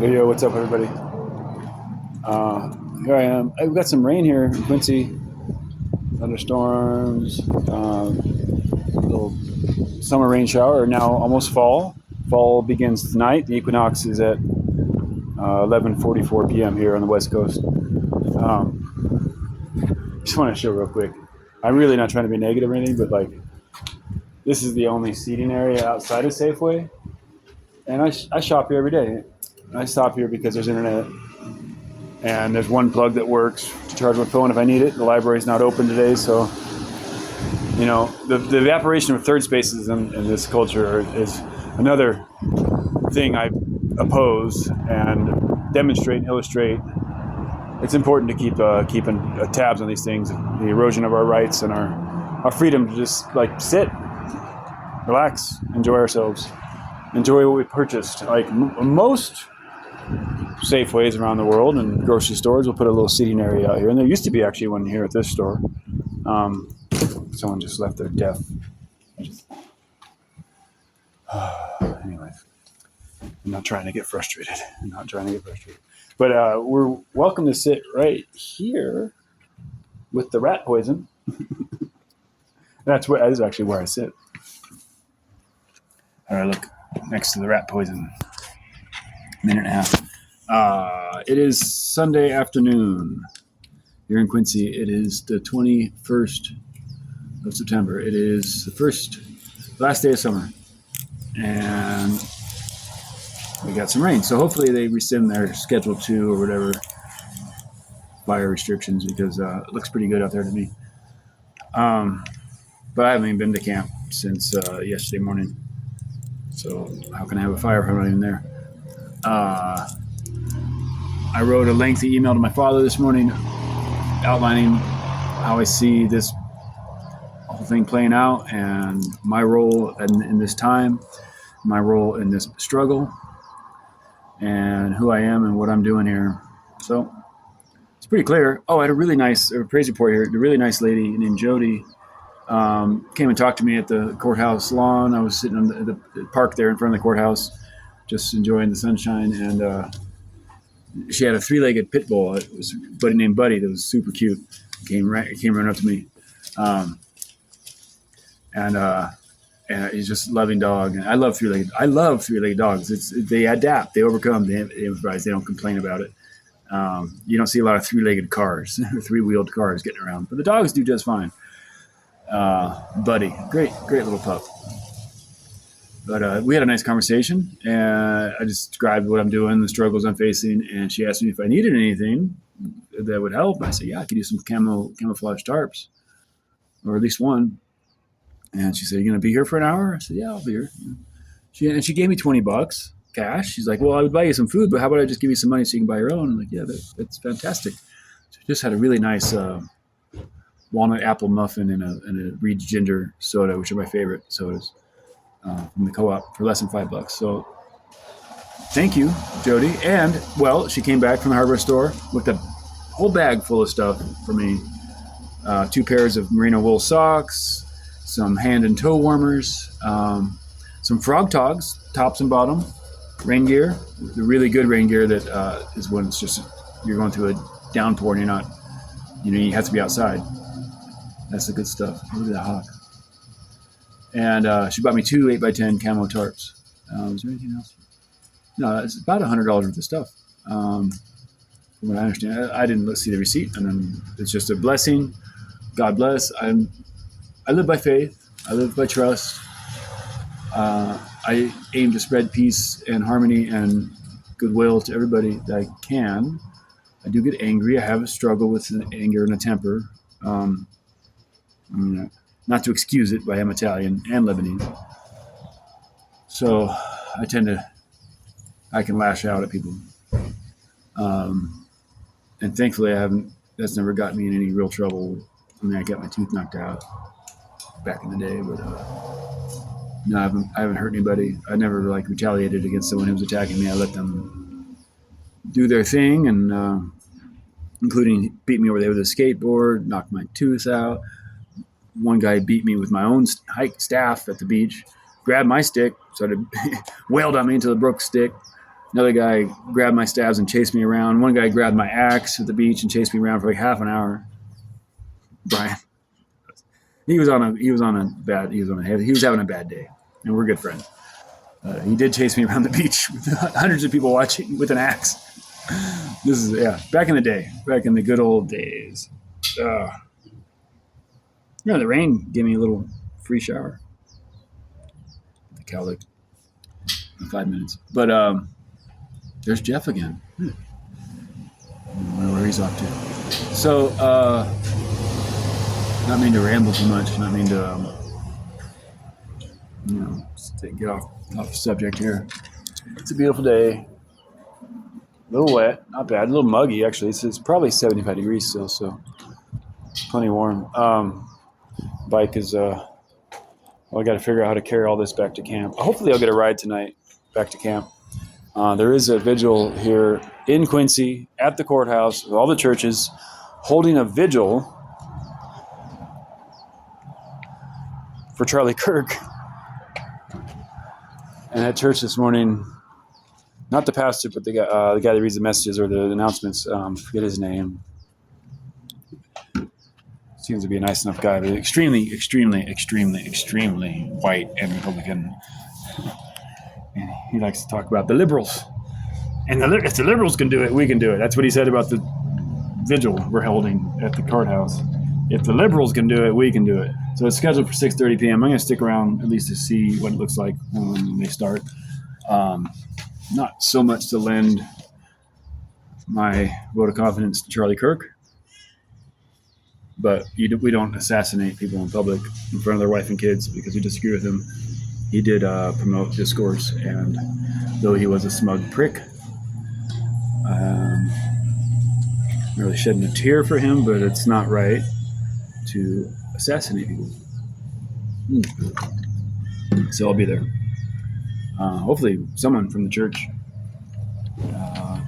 Yo, what's up, everybody? Here I am. I've got some rain here in Quincy, thunderstorms, little summer rain shower. Now almost fall. Fall begins tonight. The equinox is at 11:44 p.m. here on the West Coast. Just want to show real quick. I'm really not trying to be negative or anything, but like this is the only seating area outside of Safeway, and I shop here every day. I stop here because there's internet. And there's one plug that works to charge my phone if I need it. The library's not open today, so the evaporation of third spaces in this culture is another thing I oppose and demonstrate and illustrate. It's important to keep keeping tabs on these things, the erosion of our rights and our freedom to just like sit, relax, enjoy ourselves, enjoy what we purchased. Like most Safeways around the world and grocery stores will put a little seating area out here, and there used to be actually one here at this store. Someone just left their deaf. Anyways, I'm not trying to get frustrated. But we're welcome to sit right here with the rat poison. That is actually where I sit. All right, look next to the rat poison. Minute and a half. It is Sunday afternoon here in Quincy. It is the 21st of September. It is the last day of summer, and we got some rain. So hopefully they rescind their Schedule 2 or whatever fire restrictions, because it looks pretty good out there to me. But I haven't even been to camp since yesterday morning. So how can I have a fire if I'm not even there? I wrote a lengthy email to my father this morning outlining how I see this whole thing playing out and my role in this time, my role in this struggle, and who I am and what I'm doing here. So it's pretty clear. Oh, I had a really nice praise report here. A really nice lady named Jody came and talked to me at the courthouse lawn. I was sitting on the park there in front of the courthouse, just enjoying the sunshine, and she had a three-legged pit bull. It was a buddy named Buddy that was super cute. Came running up to me, and he's just a loving dog. And I love three-legged dogs. They adapt, they overcome, they improvise, they don't complain about it. You don't see a lot of three-legged cars or three-wheeled cars getting around, but the dogs do just fine. Buddy, great little pup. But we had a nice conversation, and I just described what I'm doing, the struggles I'm facing, and she asked me if I needed anything that would help. I said, yeah, I could use some camouflage tarps, or at least one. And she said, you going to be here for an hour? I said, yeah, I'll be here. She gave me $20 cash. She's like, well, I would buy you some food, but how about I just give you some money so you can buy your own? I'm like, yeah, that's fantastic. So I just had a really nice walnut apple muffin and a Reed's ginger soda, which are my favorite sodas. From the co-op for less than $5. So thank you, Jody. And well, she came back from the hardware store with a whole bag full of stuff for me. 2 pairs of merino wool socks, some hand and toe warmers, some frog togs, tops and bottom, rain gear, the really good rain gear that is when it's just you're going through a downpour and you're not, you have to be outside. That's the good stuff. Look at that hawk. And she bought me 2 8x10 camo tarps. Is there anything else? No, it's about $100 worth of stuff. From what I understand, I didn't see the receipt, and then it's just a blessing. God bless. I live by faith. I live by trust. I aim to spread peace and harmony and goodwill to everybody that I can. I do get angry. I have a struggle with an anger and a temper. Not to excuse it, but I am Italian and Lebanese. So I can lash out at people. And thankfully that's never gotten me in any real trouble. I mean, I got my tooth knocked out back in the day, but no, I haven't hurt anybody. I never retaliated against someone who was attacking me. I let them do their thing, and including beat me over there with a skateboard, knocked my tooth out. One guy beat me with my own hike staff at the beach, grabbed my stick, started wailed on me until it broke stick. Another guy grabbed my stabs and chased me around. One guy grabbed my axe at the beach and chased me around for like half an hour. Brian, he was having a bad day, and we're good friends. He did chase me around the beach with hundreds of people watching with an axe. This is back in the day, back in the good old days. The rain gave me a little free shower. The cowlick in 5 minutes, but there's Jeff again. I wonder where he's off to. So, not mean to ramble too much. Not mean to, get off the subject here. It's a beautiful day. A little wet, not bad. A little muggy, actually. It's probably 75 degrees still, so plenty warm. Bike is, I got to figure out how to carry all this back to camp. Hopefully I'll get a ride tonight back to camp. There is a vigil here in Quincy at the courthouse with all the churches holding a vigil for Charlie Kirk. And at church this morning, not the pastor, but the guy that reads the messages or the announcements, forget his name. Seems to be a nice enough guy, but extremely, extremely, extremely, extremely white and Republican. And he likes to talk about the liberals. And if the liberals can do it, we can do it. That's what he said about the vigil we're holding at the courthouse. If the liberals can do it, we can do it. So it's scheduled for 6:30 p.m. I'm going to stick around at least to see what it looks like when they start. Not so much to lend my vote of confidence to Charlie Kirk, but we don't assassinate people in public in front of their wife and kids because we disagree with him. He did promote discourse, and though he was a smug prick, I'm really shedding a tear for him, but it's not right to assassinate people. So I'll be there. Hopefully someone from the church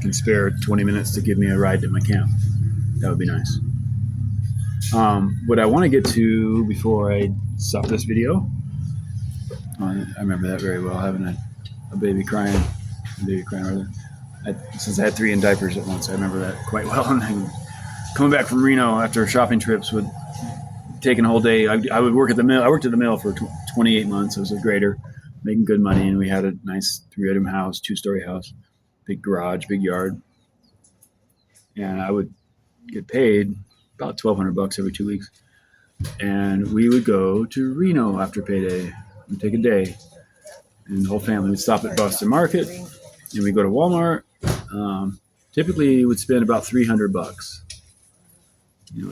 can spare 20 minutes to give me a ride to my camp. That would be nice. What I want to get to before I stop this video, I remember that very well, having a baby crying rather. Since I had 3 in diapers at once, I remember that quite well. And coming back from Reno after shopping trips would take a whole day. I would work at the mill. I worked at the mill for 28 months. I was a grader, making good money, and we had a nice 3-bedroom house, 2-story house, big garage, big yard. And I would get paid about $1,200 every 2 weeks. And we would go to Reno after payday. We'd take a day, and the whole family would stop at Boston Market, and we'd go to Walmart. Typically, we'd spend about $300.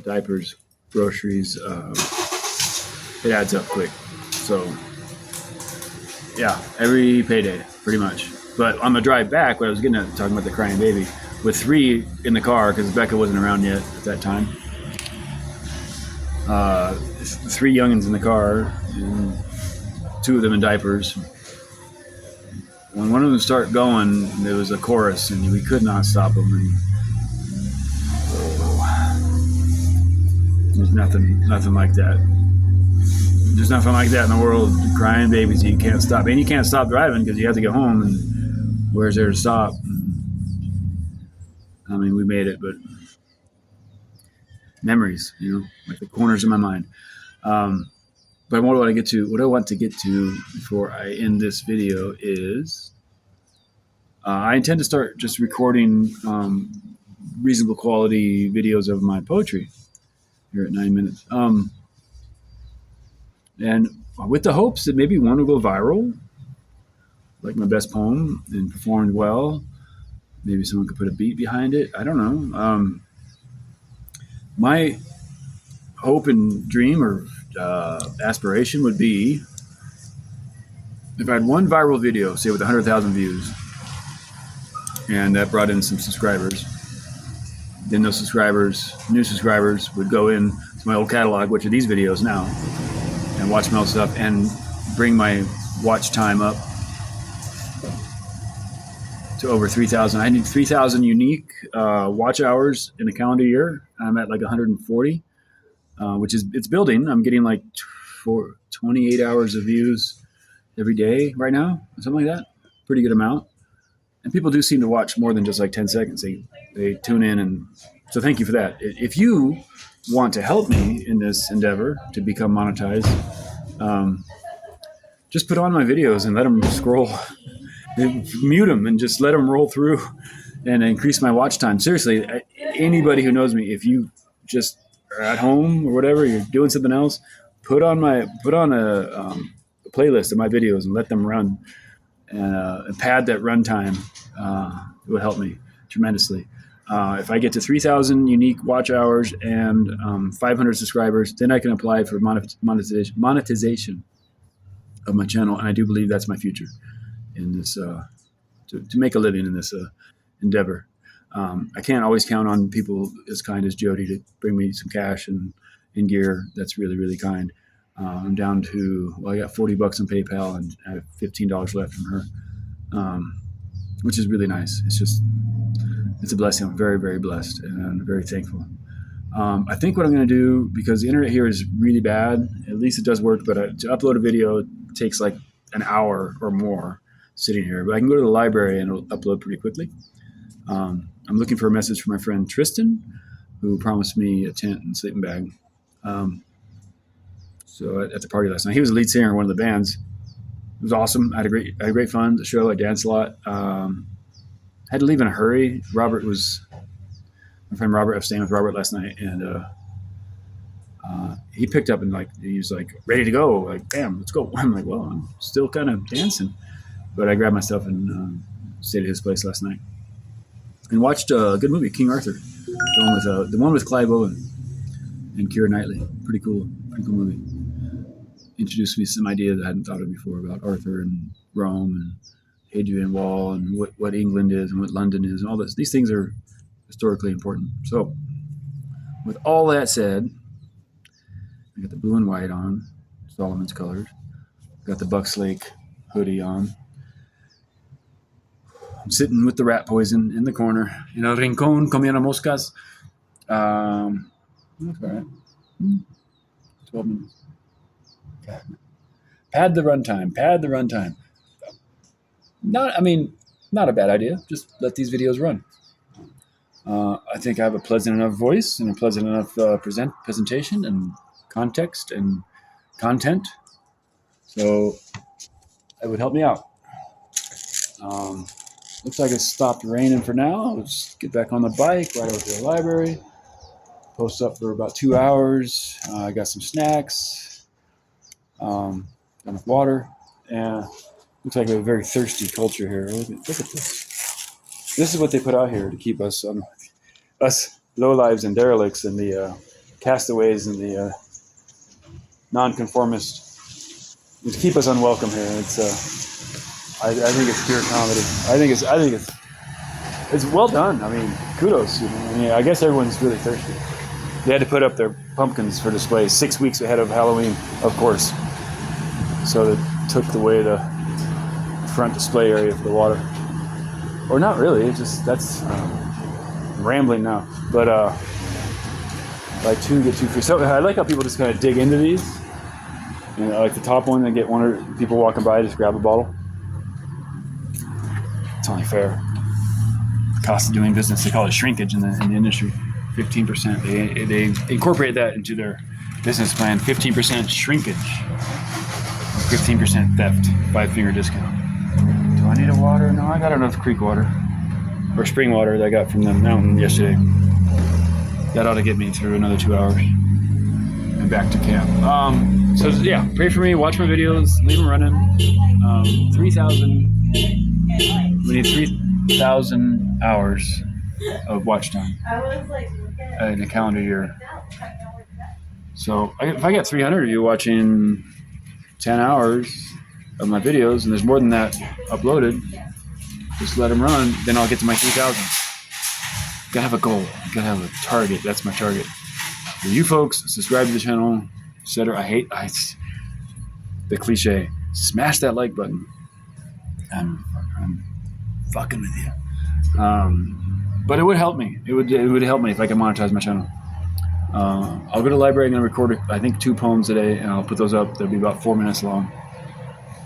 Diapers, groceries. It adds up quick. So, every payday, pretty much. But on the drive back, what I was getting at, talking about the crying baby, with 3 in the car, because Becca wasn't around yet at that time. 3 youngins in the car, and 2 of them in diapers. When one of them started going, there was a chorus, and we could not stop them. And there's nothing like that. There's nothing like that in the world. Crying babies, you can't stop, and you can't stop driving because you have to get home. And where's there to stop? I mean, we made it, but memories, like the corners of my mind. But what I want to get to before I end this video is I intend to start just recording reasonable quality videos of my poetry here at 9 minutes. And with the hopes that maybe one will go viral, like my best poem, and performed well. Maybe someone could put a beat behind it. I don't know. My hope and dream or aspiration would be if I had one viral video, say with 100,000 views, and that brought in some subscribers, then those new subscribers would go in to my old catalog, which are these videos now, and watch my old stuff and bring my watch time up to over 3,000. I need 3,000 unique watch hours in a calendar year. I'm at like 140. It's building. I'm getting like 28 hours of views every day right now, something like that. Pretty good amount. And people do seem to watch more than just like 10 seconds. They tune in. And so thank you for that. If you want to help me in this endeavor to become monetized, just put on my videos and let them scroll, mute them and just let them roll through and increase my watch time. Seriously, anybody who knows me, if you just are at home or whatever, you're doing something else, put on a playlist of my videos and let them run and pad that runtime. It would help me tremendously. If I get to 3,000 unique watch hours and 500 subscribers, then I can apply for monetization of my channel. And I do believe that's my future in this, to make a living in this endeavor. I can't always count on people as kind as Jody to bring me some cash and gear. That's really, really kind. I'm down to, I got $40 on PayPal and I have $15 left from her, which is really nice. It's a blessing. I'm very, very blessed and I'm very thankful. I think what I'm going to do, because the internet here is really bad, at least it does work, but to upload a video takes like an hour or more sitting here. But I can go to the library and it'll upload pretty quickly. I'm looking for a message from my friend Tristan, who promised me a tent and sleeping bag. So at the party last night, he was the lead singer in one of the bands. It was awesome. I had great fun. The show, I danced a lot. Had to leave in a hurry. My friend Robert, I was staying with Robert last night, and he picked up and he was like ready to go. Like, bam, let's go. I'm like, well, I'm still kind of dancing, but I grabbed my stuff and stayed at his place last night and watched a good movie, King Arthur, the one with Clive Owen and Keira Knightley. Pretty cool movie. Introduced me to some ideas I hadn't thought of before about Arthur and Rome and Hadrian Wall and what England is and what London is and all this. These things are historically important. So with all that said, I got the blue and white on, Solomon's colors. Got the Bucks Lake hoodie on. I'm sitting with the rat poison in the corner in el rincón comiendo moscas. That's all right. 12 minutes. Pad the runtime. Not a bad idea. Just let these videos run. I think I have a pleasant enough voice and a pleasant enough presentation and context and content. So it would help me out. Looks like it stopped raining for now. Let's get back on the bike, right over to the library. Post up for about 2 hours. I got some snacks. Enough water. And looks like we have a very thirsty culture here. Look at this. This is what they put out here to keep us lowlives and derelicts and the castaways and the nonconformists, to keep us unwelcome here. It's I think it's pure comedy. I think it's well done. I mean, kudos. I guess everyone's really thirsty. They had to put up their pumpkins for display 6 weeks ahead of Halloween, of course. So they took away the front display area for the water. Or not really, that's rambling now. But buy two, get two free. So I like how people just kind of dig into these. Like the top one, they get one or people walking by, just grab a bottle. It's only fair. The cost of doing business, they call it shrinkage in the industry. 15%. They incorporate that into their business plan. 15% shrinkage. 15% theft. 5-finger discount. Do I need a water? No, I got enough creek water. Or spring water that I got from the mountain yesterday. That ought to get me through another 2 hours. And back to camp. So yeah, pray for me, watch my videos, leave them running. 3,000. We need 3,000 hours of watch time in a calendar year. So if I get 300 of you watching 10 hours of my videos, and there's more than that uploaded, just let them run, then I'll get to my 3,000. Gotta have a goal. Gotta have a target. That's my target. For you folks, subscribe to the channel, etc. I hate the cliche. Smash that like button. I'm fucking with you. But it would help me. It would help me if I could monetize my channel. I'll go to the library and record, I think, 2 poems a day, and I'll put those up. They'll be about 4 minutes long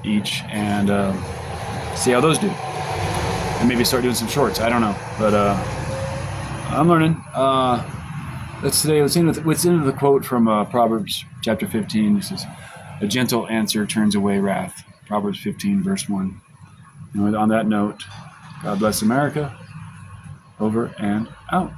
each, and see how those do. and maybe start doing some shorts. I don't know, but I'm learning. Let's into the quote from Proverbs chapter 15. This is, "A gentle answer turns away wrath." Proverbs 15, verse 1. And on that note, God bless America. Over and out.